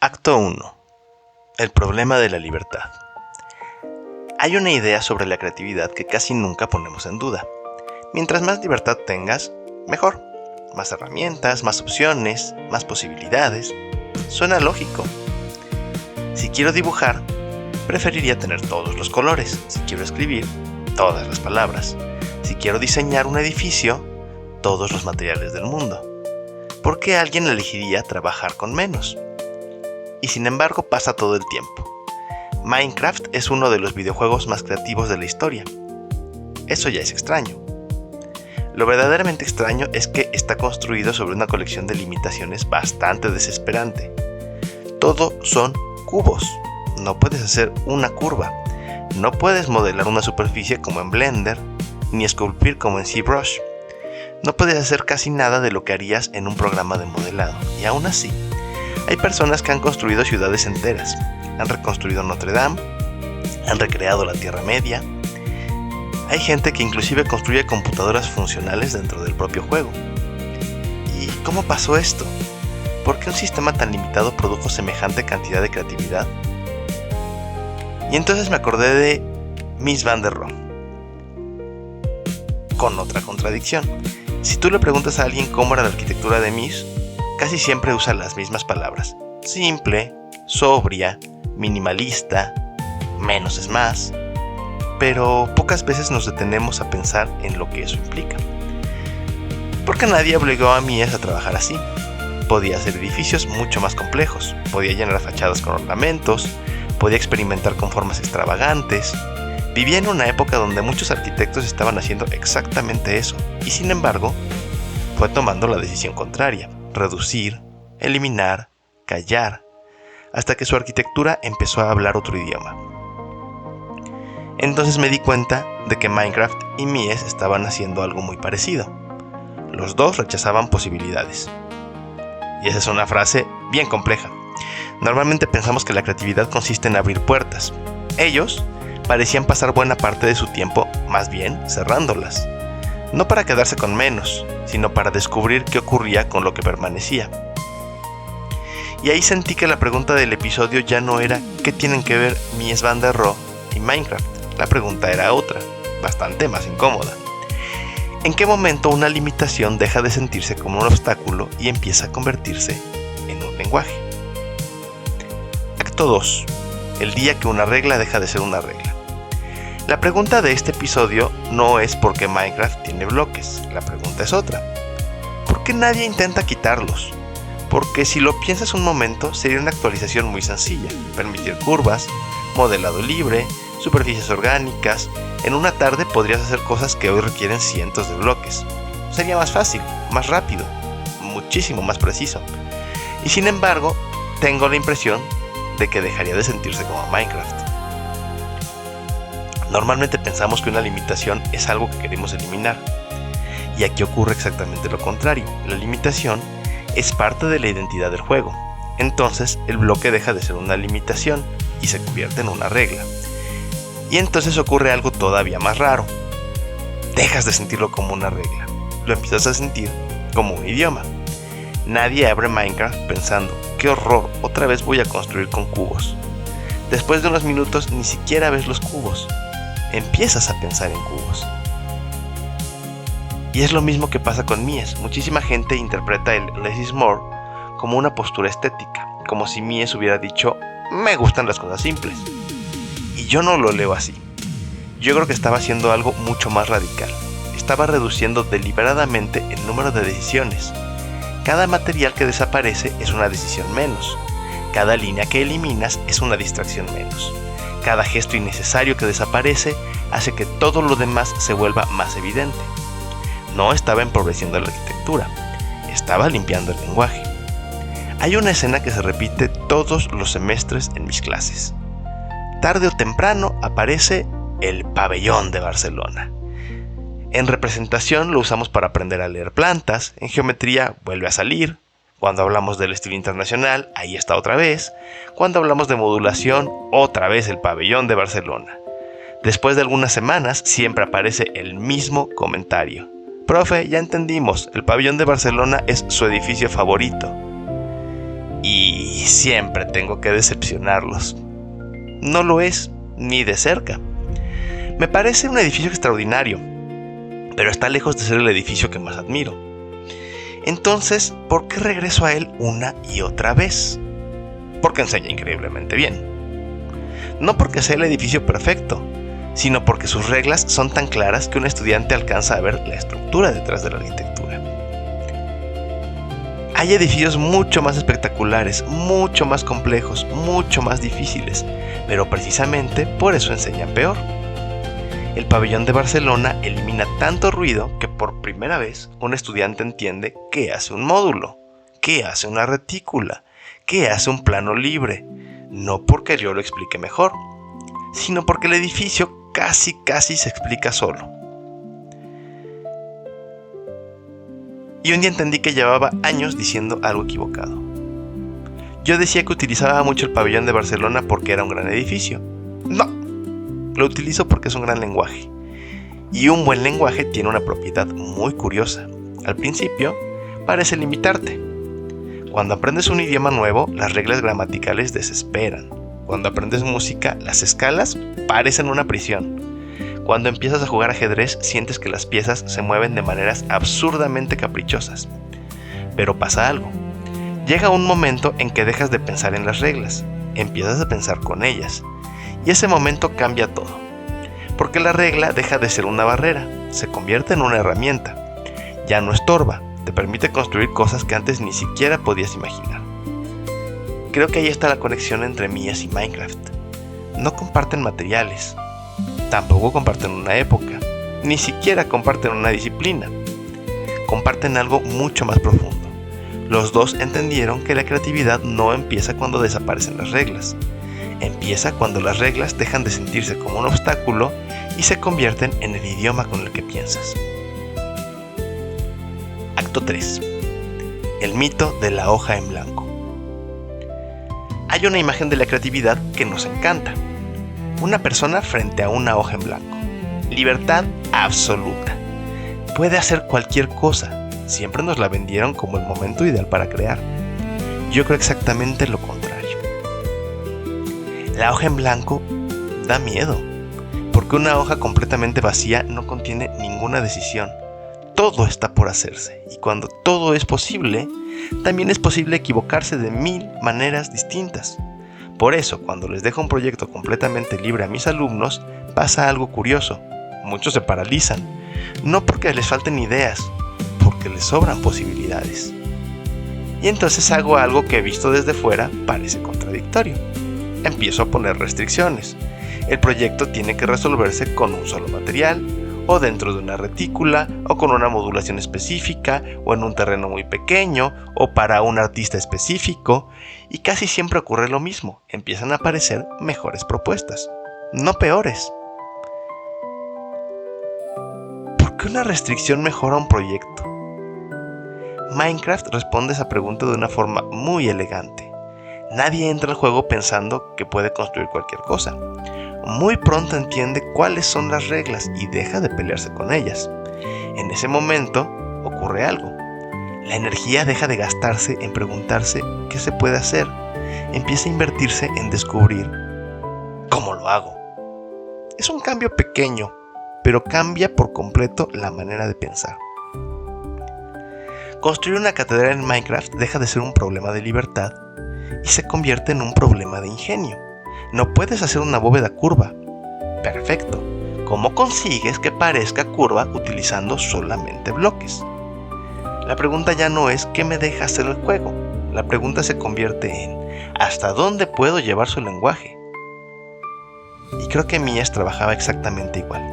Acto 1. El problema de la libertad. Hay una idea sobre la creatividad que casi nunca ponemos en duda. Mientras más libertad tengas, mejor. Más herramientas, más opciones, más posibilidades. Suena lógico. Si quiero dibujar, preferiría tener todos los colores. Si quiero escribir, todas las palabras. Si quiero diseñar un edificio, todos los materiales del mundo. ¿Por qué alguien elegiría trabajar con menos? Y sin embargo pasa todo el tiempo. Minecraft es uno de los videojuegos más creativos de la historia. Eso ya es extraño. Lo verdaderamente extraño es que está construido sobre una colección de limitaciones bastante desesperante. Todo son cubos. No puedes hacer una curva. No puedes modelar una superficie como en Blender, ni esculpir como en ZBrush. No puedes hacer casi nada de lo que harías en un programa de modelado. Y aún así, hay personas que han construido ciudades enteras, han reconstruido Notre Dame, han recreado la Tierra Media. Hay gente que inclusive construye computadoras funcionales dentro del propio juego. ¿Y cómo pasó esto? ¿Por qué un sistema tan limitado produjo semejante cantidad de creatividad? Y entonces me acordé de Mies van der Rohe, con otra contradicción. Si tú le preguntas a alguien cómo era la arquitectura de Mies, casi siempre usa las mismas palabras: simple, sobria, minimalista, menos es más. Pero pocas veces nos detenemos a pensar en lo que eso implica. Porque nadie obligó a Mies a trabajar así. Podía hacer edificios mucho más complejos, podía llenar fachadas con ornamentos, podía experimentar con formas extravagantes. Vivía en una época donde muchos arquitectos estaban haciendo exactamente eso, y sin embargo, fue tomando la decisión contraria: reducir, eliminar, callar, hasta que su arquitectura empezó a hablar otro idioma. Entonces me di cuenta de que Minecraft y Mies estaban haciendo algo muy parecido. Los dos rechazaban posibilidades. Y esa es una frase bien compleja. Normalmente pensamos que la creatividad consiste en abrir puertas. Ellos parecían pasar buena parte de su tiempo, más bien, cerrándolas. No para quedarse con menos, sino para descubrir qué ocurría con lo que permanecía. Y ahí sentí que la pregunta del episodio ya no era ¿qué tienen que ver Mies van der Rohe y Minecraft? La pregunta era otra, bastante más incómoda. ¿En qué momento una limitación deja de sentirse como un obstáculo y empieza a convertirse en un lenguaje? Acto 2. El día que una regla deja de ser una regla. La pregunta de este episodio no es por qué Minecraft tiene bloques, la pregunta es otra. ¿Por qué nadie intenta quitarlos? Porque si lo piensas un momento, sería una actualización muy sencilla: permitir curvas, modelado libre, superficies orgánicas. En una tarde podrías hacer cosas que hoy requieren cientos de bloques. Sería más fácil, más rápido, muchísimo más preciso. Y sin embargo, tengo la impresión de que dejaría de sentirse como Minecraft. Normalmente pensamos que una limitación es algo que queremos eliminar. Y aquí ocurre exactamente lo contrario. La limitación es parte de la identidad del juego. Entonces, el bloque deja de ser una limitación y se convierte en una regla. Y entonces ocurre algo todavía más raro. Dejas de sentirlo como una regla. Lo empiezas a sentir como un idioma. Nadie abre Minecraft pensando: ¡qué horror! Otra vez voy a construir con cubos. Después de unos minutos ni siquiera ves los cubos. Empiezas a pensar en cubos. Y es lo mismo que pasa con Mies. Muchísima gente interpreta el less is more como una postura estética, como si Mies hubiera dicho: me gustan las cosas simples. Y yo no lo leo así. Yo creo que estaba haciendo algo mucho más radical. Estaba reduciendo deliberadamente el número de decisiones. Cada material que desaparece es una decisión menos. Cada línea que eliminas es una distracción menos. Cada gesto innecesario que desaparece hace que todo lo demás se vuelva más evidente. No estaba empobreciendo la arquitectura, estaba limpiando el lenguaje. Hay una escena que se repite todos los semestres en mis clases. Tarde o temprano aparece el pabellón de Barcelona. En representación lo usamos para aprender a leer plantas, en geometría vuelve a salir, cuando hablamos del estilo internacional, ahí está otra vez, cuando hablamos de modulación, otra vez el pabellón de Barcelona. Después de algunas semanas siempre aparece el mismo comentario: profe, ya entendimos, el pabellón de Barcelona es su edificio favorito. y siempre tengo que decepcionarlos. No lo es, ni de cerca. Me parece un edificio extraordinario, pero está lejos de ser el edificio que más admiro. Entonces, ¿por qué regreso a él una y otra vez? Porque enseña increíblemente bien. No porque sea el edificio perfecto, sino porque sus reglas son tan claras que un estudiante alcanza a ver la estructura detrás de la arquitectura. Hay edificios mucho más espectaculares, mucho más complejos, mucho más difíciles, pero precisamente por eso enseñan peor. El pabellón de Barcelona elimina tanto ruido que por primera vez un estudiante entiende qué hace un módulo, qué hace una retícula, qué hace un plano libre, no porque yo lo explique mejor, sino porque el edificio casi se explica solo. Y un día entendí que llevaba años diciendo algo equivocado. Yo decía que utilizaba mucho el pabellón de Barcelona porque era un gran edificio. No, lo utilizo porque es un gran lenguaje. Y un buen lenguaje tiene una propiedad muy curiosa. Al principio, parece limitarte. Cuando aprendes un idioma nuevo, las reglas gramaticales desesperan. Cuando aprendes música, las escalas parecen una prisión. Cuando empiezas a jugar ajedrez, sientes que las piezas se mueven de maneras absurdamente caprichosas. Pero pasa algo. Llega un momento en que dejas de pensar en las reglas, empiezas a pensar con ellas. Y ese momento cambia todo. Porque la regla deja de ser una barrera, se convierte en una herramienta. Ya no estorba, te permite construir cosas que antes ni siquiera podías imaginar. Creo que ahí está la conexión entre Mies y Minecraft. No comparten materiales, tampoco comparten una época, ni siquiera comparten una disciplina. Comparten algo mucho más profundo. Los dos entendieron que la creatividad no empieza cuando desaparecen las reglas. Empieza cuando las reglas dejan de sentirse como un obstáculo y se convierten en el idioma con el que piensas. Acto 3. El mito de la hoja en blanco. Hay una imagen de la creatividad que nos encanta. Una persona frente a una hoja en blanco. Libertad absoluta. Puede hacer cualquier cosa. Siempre nos la vendieron como el momento ideal para crear. Yo creo exactamente lo contrario. La hoja en blanco da miedo, porque una hoja completamente vacía no contiene ninguna decisión. Todo está por hacerse, y cuando todo es posible, también es posible equivocarse de 1000 maneras distintas. Por eso, cuando les dejo un proyecto completamente libre a mis alumnos, pasa algo curioso. Muchos se paralizan, no porque les falten ideas, porque les sobran posibilidades. Y entonces hago algo que visto desde fuera parece contradictorio. Empiezo a poner restricciones. El proyecto tiene que resolverse con un solo material, o dentro de una retícula, o con una modulación específica, o en un terreno muy pequeño, o para un artista específico, y casi siempre ocurre lo mismo, empiezan a aparecer mejores propuestas, no peores. ¿Por qué una restricción mejora un proyecto? Minecraft responde esa pregunta de una forma muy elegante. Nadie entra al juego pensando que puede construir cualquier cosa. Muy pronto entiende cuáles son las reglas y deja de pelearse con ellas. En ese momento ocurre algo. La energía deja de gastarse en preguntarse qué se puede hacer. Empieza a invertirse en descubrir cómo lo hago. Es un cambio pequeño, pero cambia por completo la manera de pensar. Construir una catedral en Minecraft deja de ser un problema de libertad y se convierte en un problema de ingenio. No puedes hacer una bóveda curva. Perfecto. ¿Cómo consigues que parezca curva utilizando solamente bloques? La pregunta ya no es ¿qué me deja hacer el juego? La pregunta se convierte en ¿hasta dónde puedo llevar su lenguaje? Y creo que Mies trabajaba exactamente igual.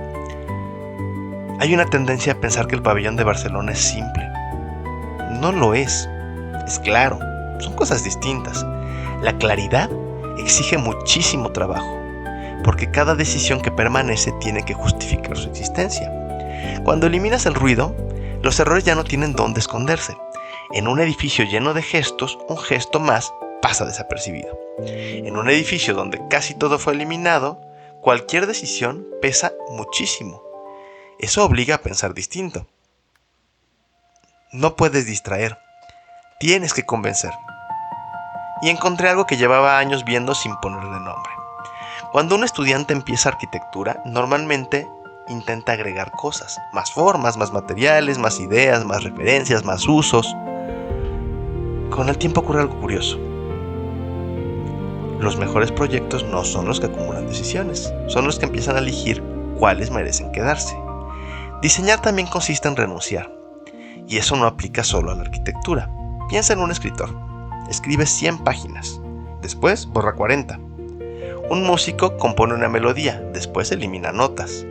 Hay una tendencia a pensar que el pabellón de Barcelona es simple. No lo es. Es claro. Son cosas distintas. La claridad exige muchísimo trabajo, porque cada decisión que permanece tiene que justificar su existencia. Cuando eliminas el ruido, los errores ya no tienen dónde esconderse. En un edificio lleno de gestos, un gesto más pasa desapercibido. En un edificio donde casi todo fue eliminado, cualquier decisión pesa muchísimo. Eso obliga a pensar distinto. No puedes distraer, tienes que convencer. y encontré algo que llevaba años viendo sin ponerle nombre. Cuando un estudiante empieza arquitectura, normalmente intenta agregar cosas, más formas, más materiales, más ideas, más referencias, más usos. Con el tiempo ocurre algo curioso. Los mejores proyectos no son los que acumulan decisiones, son los que empiezan a elegir cuáles merecen quedarse. Diseñar también consiste en renunciar, y eso no aplica solo a la arquitectura. Piensa en un escritor. Escribe 100 páginas, después borra 40. Un músico compone una melodía, después elimina notas.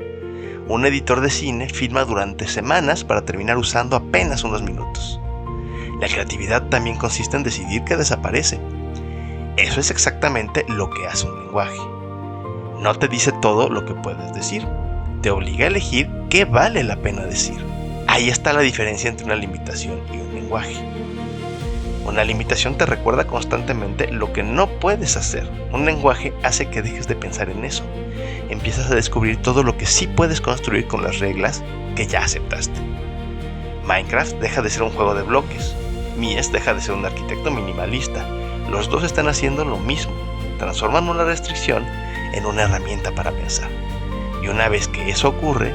Un editor de cine filma durante semanas para terminar usando apenas unos minutos. La creatividad también consiste en decidir qué desaparece. Eso es exactamente lo que hace un lenguaje. No te dice todo lo que puedes decir. Te obliga a elegir qué vale la pena decir. Ahí está la diferencia entre una limitación y un lenguaje. Una limitación te recuerda constantemente lo que no puedes hacer. Un lenguaje hace que dejes de pensar en eso. Empiezas a descubrir todo lo que sí puedes construir con las reglas que ya aceptaste. Minecraft deja de ser un juego de bloques. Mies deja de ser un arquitecto minimalista. Los dos están haciendo lo mismo. Transforman una restricción en una herramienta para pensar. Y una vez que eso ocurre,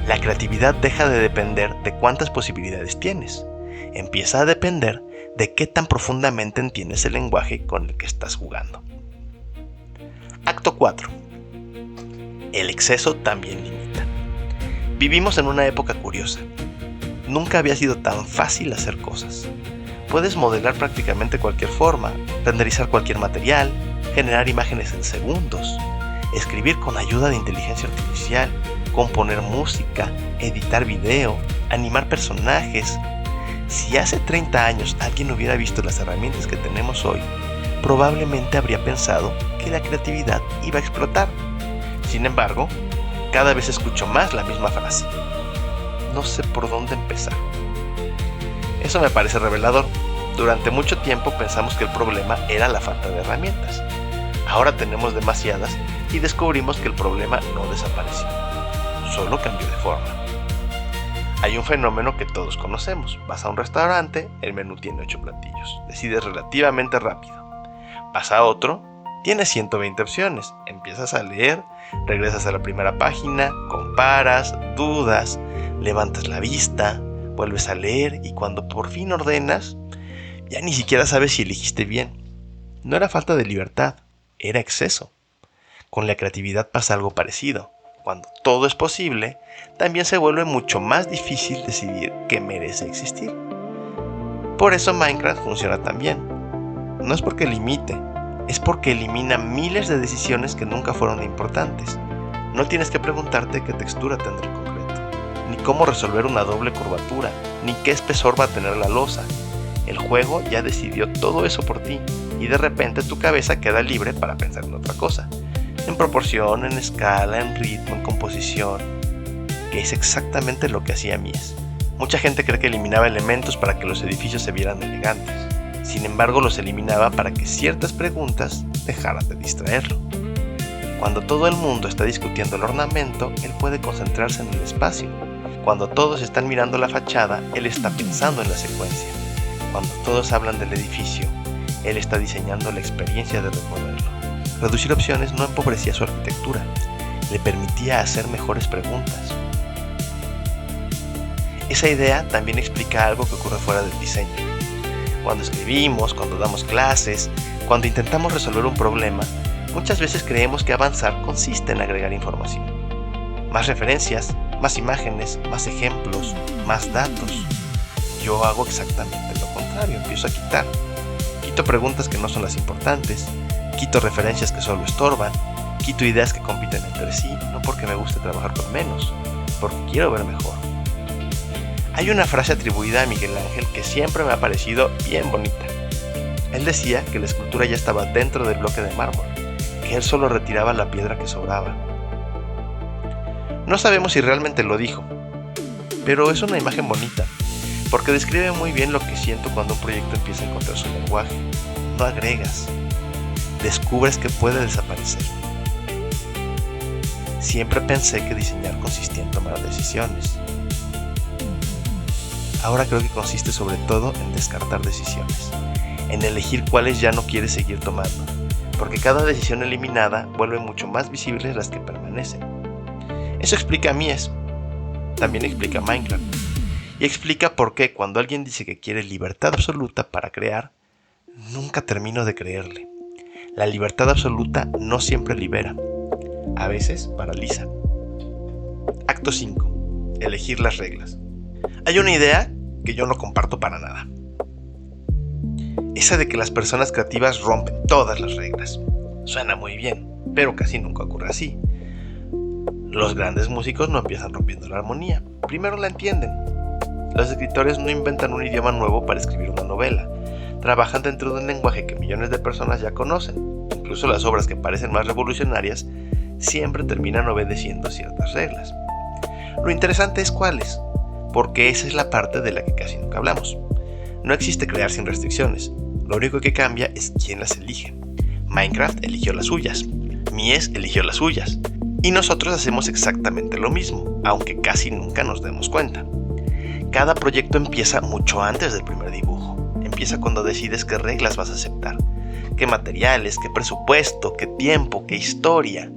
la creatividad deja de depender de cuántas posibilidades tienes. Empieza a depender de qué tan profundamente entiendes el lenguaje con el que estás jugando. Acto 4. El exceso también limita. Vivimos en una época curiosa. Nunca había sido tan fácil hacer cosas. Puedes modelar prácticamente cualquier forma, renderizar cualquier material, generar imágenes en segundos, escribir con ayuda de inteligencia artificial, componer música, editar video, animar personajes. Si hace 30 años alguien hubiera visto las herramientas que tenemos hoy, probablemente habría pensado que la creatividad iba a explotar. Sin embargo, cada vez escucho más la misma frase. No sé por dónde empezar. Eso me parece revelador. Durante mucho tiempo pensamos que el problema era la falta de herramientas. Ahora tenemos demasiadas y descubrimos que el problema no desapareció, solo cambió de forma. Hay un fenómeno que todos conocemos. Vas a un restaurante, el menú tiene 8 platillos. Decides relativamente rápido. Vas a otro, tienes 120 opciones. Empiezas a leer, regresas a la primera página, comparas, dudas, levantas la vista, vuelves a leer y cuando por fin ordenas, ya ni siquiera sabes si elegiste bien. No era falta de libertad, era exceso. Con la creatividad pasa algo parecido. Cuando todo es posible, también se vuelve mucho más difícil decidir qué merece existir. Por eso Minecraft funciona tan bien. No es porque limite, es porque elimina miles de decisiones que nunca fueron importantes. No tienes que preguntarte qué textura tendrá el concreto, ni cómo resolver una doble curvatura, ni qué espesor va a tener la losa. El juego ya decidió todo eso por ti y de repente tu cabeza queda libre para pensar en otra cosa. En proporción, en escala, en ritmo, en composición, que es exactamente lo que hacía Mies. Mucha gente cree que eliminaba elementos para que los edificios se vieran elegantes. Sin embargo, los eliminaba para que ciertas preguntas dejaran de distraerlo. Cuando todo el mundo está discutiendo el ornamento, él puede concentrarse en el espacio. Cuando todos están mirando la fachada, él está pensando en la secuencia. Cuando todos hablan del edificio, él está diseñando la experiencia de recorrerlo. Reducir opciones no empobrecía su arquitectura, le permitía hacer mejores preguntas. Esa idea también explica algo que ocurre fuera del diseño. Cuando escribimos, cuando damos clases, cuando intentamos resolver un problema, muchas veces creemos que avanzar consiste en agregar información. Más referencias, más imágenes, más ejemplos, más datos. Yo hago exactamente lo contrario, empiezo a quitar. Quito preguntas que no son las importantes, quito referencias que solo estorban, quito ideas que compiten entre sí, no porque me guste trabajar con menos, porque quiero ver mejor. Hay una frase atribuida a Miguel Ángel que siempre me ha parecido bien bonita. Él decía que la escultura ya estaba dentro del bloque de mármol, que él solo retiraba la piedra que sobraba. No sabemos si realmente lo dijo, pero es una imagen bonita, porque describe muy bien lo que siento cuando un proyecto empieza a encontrar su lenguaje. No agregas, descubres que puede desaparecer. Siempre pensé que diseñar consistía en tomar decisiones. Ahora creo que consiste sobre todo en descartar decisiones, en elegir cuáles ya no quieres seguir tomando, porque cada decisión eliminada vuelve mucho más visibles las que permanecen. Eso explica Mies, también explica Minecraft, y explica por qué cuando alguien dice que quiere libertad absoluta para crear, nunca termino de creerle. La libertad absoluta no siempre libera, a veces paraliza. Acto 5. Elegir las reglas. Hay una idea que yo no comparto para nada. Esa de que las personas creativas rompen todas las reglas. Suena muy bien, pero casi nunca ocurre así. Los grandes músicos no empiezan rompiendo la armonía, primero la entienden. Los escritores no inventan un idioma nuevo para escribir una novela. Trabajan dentro de un lenguaje que millones de personas ya conocen. Incluso las obras que parecen más revolucionarias siempre terminan obedeciendo ciertas reglas. Lo interesante es cuáles, porque esa es la parte de la que casi nunca hablamos. No existe crear sin restricciones, lo único que cambia es quién las elige. Minecraft eligió las suyas, Mies eligió las suyas, y nosotros hacemos exactamente lo mismo, aunque casi nunca nos demos cuenta. Cada proyecto empieza mucho antes del primer dibujo, empieza cuando decides qué reglas vas a aceptar, qué materiales, qué presupuesto, qué tiempo, qué historia.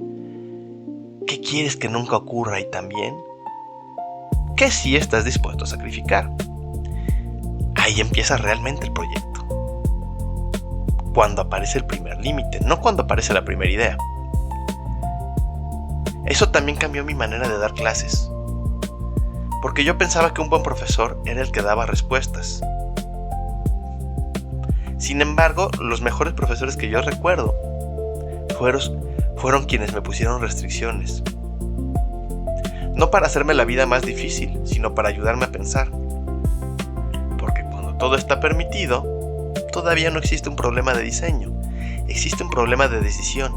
¿Qué quieres que nunca ocurra y también qué sí estás dispuesto a sacrificar? Ahí empieza realmente el proyecto. Cuando aparece el primer límite, no cuando aparece la primera idea. Eso también cambió mi manera de dar clases, porque yo pensaba que un buen profesor era el que daba respuestas. Sin embargo, los mejores profesores que yo recuerdo fueron quienes me pusieron restricciones. No para hacerme la vida más difícil, sino para ayudarme a pensar. Porque cuando todo está permitido, todavía no existe un problema de diseño, existe un problema de decisión,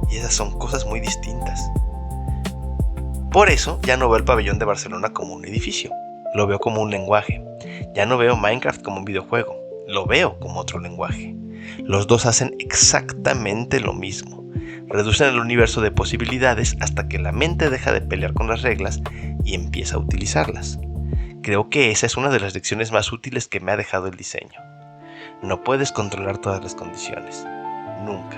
y esas son cosas muy distintas. Por eso ya no veo el pabellón de Barcelona como un edificio, lo veo como un lenguaje. Ya no veo Minecraft como un videojuego, lo veo como otro lenguaje. Los dos hacen exactamente lo mismo. Reducen el universo de posibilidades hasta que la mente deja de pelear con las reglas y empieza a utilizarlas. Creo que esa es una de las lecciones más útiles que me ha dejado el diseño. No puedes controlar todas las condiciones, nunca.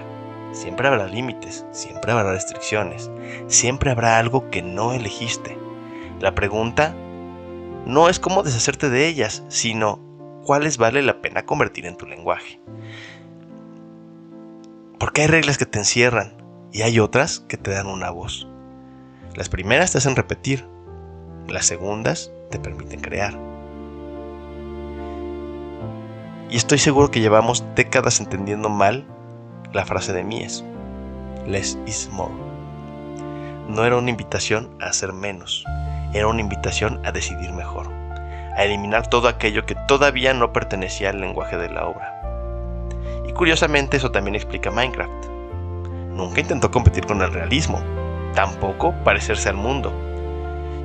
Siempre habrá límites, siempre habrá restricciones, siempre habrá algo que no elegiste. La pregunta no es cómo deshacerte de ellas, sino cuáles vale la pena convertir en tu lenguaje. Porque hay reglas que te encierran y hay otras que te dan una voz. Las primeras te hacen repetir, las segundas te permiten crear. Y estoy seguro que llevamos décadas entendiendo mal la frase de Mies, less is more. No era una invitación a hacer menos, era una invitación a decidir mejor, a eliminar todo aquello que todavía no pertenecía al lenguaje de la obra. Y curiosamente eso también explica Minecraft. Nunca intentó competir con el realismo, tampoco parecerse al mundo.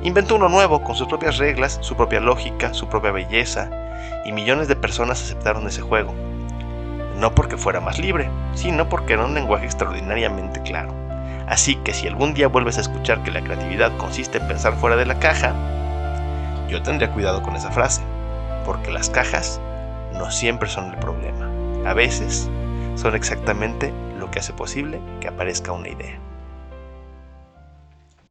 Inventó uno nuevo, con sus propias reglas, su propia lógica, su propia belleza, y millones de personas aceptaron ese juego. No porque fuera más libre, sino porque era un lenguaje extraordinariamente claro. Así que si algún día vuelves a escuchar que la creatividad consiste en pensar fuera de la caja, yo tendría cuidado con esa frase, porque las cajas no siempre son el problema. A veces son exactamente lo que hace posible que aparezca una idea.